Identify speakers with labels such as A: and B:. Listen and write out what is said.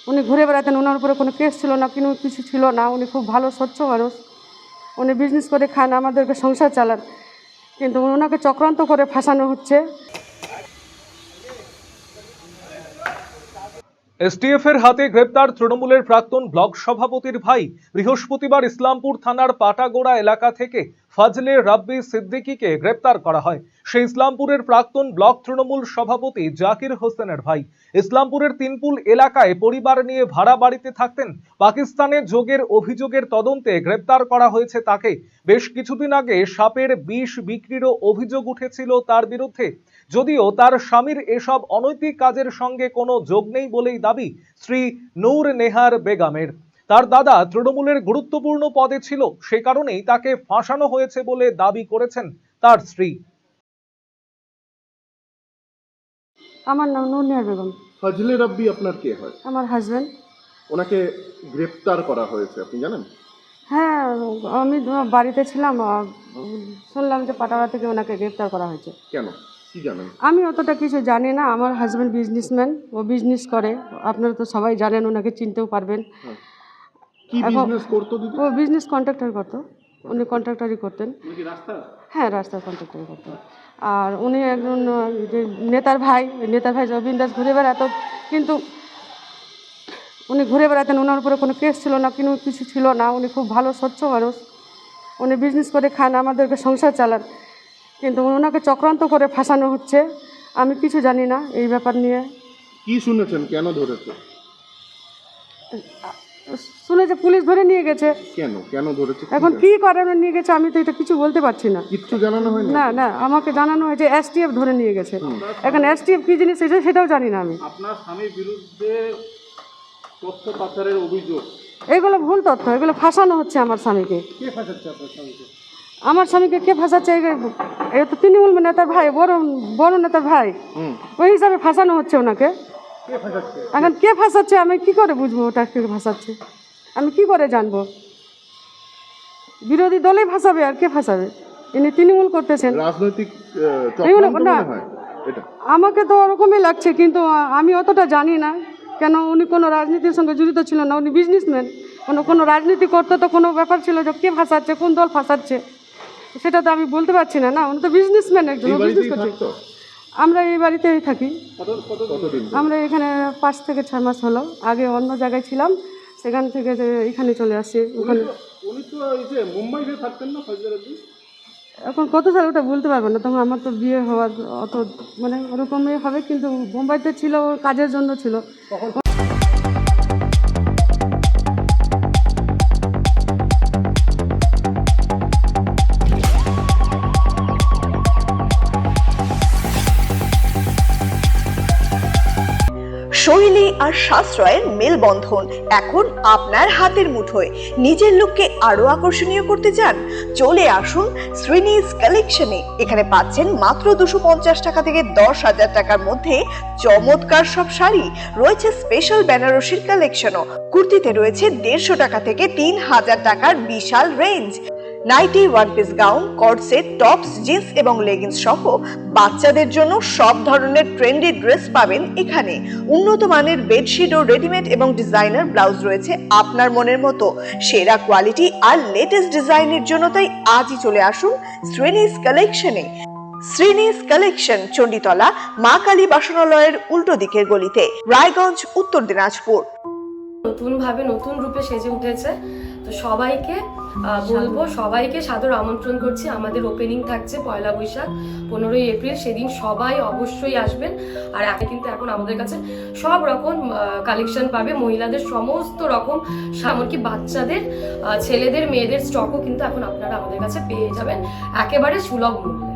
A: উনি ঘুরে বেড়াতেন, ওনার উপরে কোনো কেস ছিল না, কোনো কিছু ছিল না। উনি খুব ভালো স্বচ্ছ মানুষ, উনি বিজনেস করে খান, আমাদেরকে সংসার চালান, কিন্তু ওনাকে চক্রান্ত করে ফাঁসানো হচ্ছে।
B: এসটিএফ এর হাতে গ্রেপ্তার তৃণমূলের প্রাক্তন ব্লক সভাপতির ভাই। বৃহস্পতিবার ইসলামপুর থানার পাটাগোড়া এলাকা থেকে ফজলে রাব্বি সিদ্দিকীকে গ্রেপ্তার করা হয়। সে ইসলামপুরের প্রাক্তন ব্লক তৃণমূল সভাপতি জাকির হোসেনের ভাই। ইসলামপুরের তিনপুল এলাকায় পরিবার নিয়ে ভাড়া বাড়িতে থাকতেন। পাকিস্তানে যোগের অভিযোগের তদন্তে গ্রেপ্তার করা হয়েছে তাকে। বেশ কিছুদিন আগে সাপের বিষ বিক্রিরও অভিযোগ উঠেছিল তার বিরুদ্ধে। যদিও তার স্বামীর এসব অনৈতিক কাজের সঙ্গে কোনো যোগ নেই বলেই দাবি শ্রী নূর নেহার বেগমের। তার দাদা তৃণমূলের গুরুত্বপূর্ণ পদে ছিল, সে কারণেই তাকে ফাঁসানো হয়েছে বলে দাবি করেছেন তার স্ত্রী।
A: আমার নাম নূর নেহার বেগম।
C: ফজলে রাব্বি আপনার কে হয়?
A: আমার হাজব্যান্ড।
C: ওনাকে গ্রেপ্তার করা হয়েছে, আপনি জানেন?
A: হ্যাঁ, আমি বাড়িতে ছিলাম, শুনলাম যে পাটাগোড়া থেকে ওনাকে গ্রেপ্তার করা হয়েছে।
C: কেন, কি জানেন?
A: আমি অতটা কিছু জানি না। আমার হাজব্যান্ড বিজনেসম্যান, ও বিজনেস করে, আপনারা তো সবাই জানেন, ওনাকে চিনতেও পারবেন।
C: কি বিজনেস করতো দিদি?
A: ও বিজনেস কন্ট্রাক্টর করতো, উনি কন্ট্রাক্টরই করতেন। হ্যাঁ, রাস্তার কন্ট্রাক্টর করতেন। আর উনি একজন যে নেতার ভাই জবিন দাস ঘুরে বেড়াতো, কিন্তু উনি ঘুরে বেড়াতেন, ওনার উপরে কোনো কেস ছিল না, কোনো কিছু ছিল না। উনি খুব ভালো স্বচ্ছ মানুষ, উনি বিজনেস করে খান, আমাদেরকে সংসার চালান, কিন্তু ওনাকে চক্রান্ত করে ফাঁসানো হচ্ছে। আমি কিছু জানি না এই ব্যাপার নিয়ে।
C: কি শুনেছেন, কেন ধরেছে?
A: শুনেছে পুলিশ ধরে নিয়ে গেছে।
C: কেন কেন ধরেছে?
A: এখন কি কারণে নিয়ে গেছে আমি তো এটা কিছু বলতে পারছি না।
C: কিচ্ছু জানানো হয়
A: না না, আমাকে জানানো হয়েছে এসটিএফ ধরে নিয়ে গেছে। এখন এসটিএফ কি জিনিস সেটাও জানি না আমি।
D: আপনার স্বামীর বিরুদ্ধে তথ্য পাচারের অভিযোগ,
A: এগুলো ভুল তথ্য, এগুলো ফাঁসানো হচ্ছে আমার স্বামীকে।
D: কে ফাঁসাচ্ছে আপনার স্বামীকে?
A: আমার স্বামীকে কে ফাঁসাচ্ছে? এটা তো তৃণমূল নেতার ভাই, বড় নেতার ভাই, ওই হিসাবে ফাঁসানো হচ্ছে ওনাকে।
D: কে ফাঁসাচ্ছে?
A: এখন কে ফাঁসাচ্ছে আমি কি করে বুঝবো ওটা কে ফাঁসাচ্ছে? আমি কি করে জানবো? বিরোধী দলেই ফাঁসাবে, আর কে ফাঁসাবে? ইনি তৃণমূল করতেছেন।
C: রাজনৈতিক
A: এগুলো
C: চক্রান্ত
A: না,
C: মনে হয় এটা।
A: আমাকে তো ওরকমই লাগছে, কিন্তু আমি অতটা জানি না। কেন, উনি কোনো রাজনীতির সঙ্গে জড়িত ছিল না, উনি বিজনেসম্যান। কোনো রাজনীতি করতে তো কোনো ব্যাপার ছিল যে কে ফাঁসাচ্ছে, কোন দল ফাঁসাচ্ছে, সেটা তো আমি বলতে পারছি না। না, উনি তো বিজনেসম্যান, একজন বিজনেস করছে। আমরা এই বাড়িতেই থাকি।
C: কতদিন?
A: আমরা এখানে 5 থেকে 6 মাস হলো। আগে অন্য জায়গায় ছিলাম, সেখান থেকে এখানে চলে আসছি। ওখানে
D: উনি তো এই যে মুম্বাইতে থাকতেন না ফজলে রাব্বি?
A: এখন কত সাল ওটা বলতে পারবো না, তখন আমার তো বিয়ে হওয়ার অত মানে ওরকমই হবে, কিন্তু বোম্বাইতে ছিল, কাজের জন্য ছিল।
E: শৈলী আর সাশ্রয়ের মেলবন্ধন এখন আপনার হাতের মুঠোয়। নিজের লুককে আরো আকর্ষণীয় করতে চান? চলে আসুন শ্রীনিজ কালেকশনে। এখানে পাচ্ছেন মাত্র 250 টাকা থেকে 10,000 টাকার মধ্যে চমৎকার সব শাড়ি। রয়েছে স্পেশাল বেনারসির কালেকশনও। কুর্তিতে রয়েছে 150 টাকা থেকে 3,000 টাকার বিশাল range. Nighty, one piece gown, cord set, tops, jeans এবং লেগিংস সহ বাচ্চাদের জন্য সব ধরনের ট্রেন্ডি ড্রেস পাবেন এখানে। উন্নত মানের বেডশিট ও রেডিমেড এবং ডিজাইনার ব্লাউজ রয়েছে আপনার মনের মতো। সেরা কোয়ালিটি আর লেটেস্ট ডিজাইনের জন্য তাই আজই চলে আসুন শ্রীনিজ কালেকশনে। শ্রীনিজ কালেকশন, চণ্ডীতলা মা কালী বাসনালয়ের উল্টো দিকের গলিতে, রায়গঞ্জ, উত্তর দিনাজপুর।
F: নতুনভাবে নতুন রূপে সেজে উঠেছে, তো সবাইকে বলবো, সবাইকে সাদর আমন্ত্রণ করছি। আমাদের ওপেনিং থাকছে 1 বৈশাখ 15ই এপ্রিল, সেদিন সবাই অবশ্যই আসবেন। আর কিন্তু এখন আমাদের কাছে সব রকম কালেকশন পাবে, মহিলাদের সমস্ত রকম, এমনকি বাচ্চাদের, ছেলেদের, মেয়েদের স্টকও কিন্তু এখন আপনারা আমাদের কাছে পেয়ে যাবেন একেবারে সুলভ মূল্যে।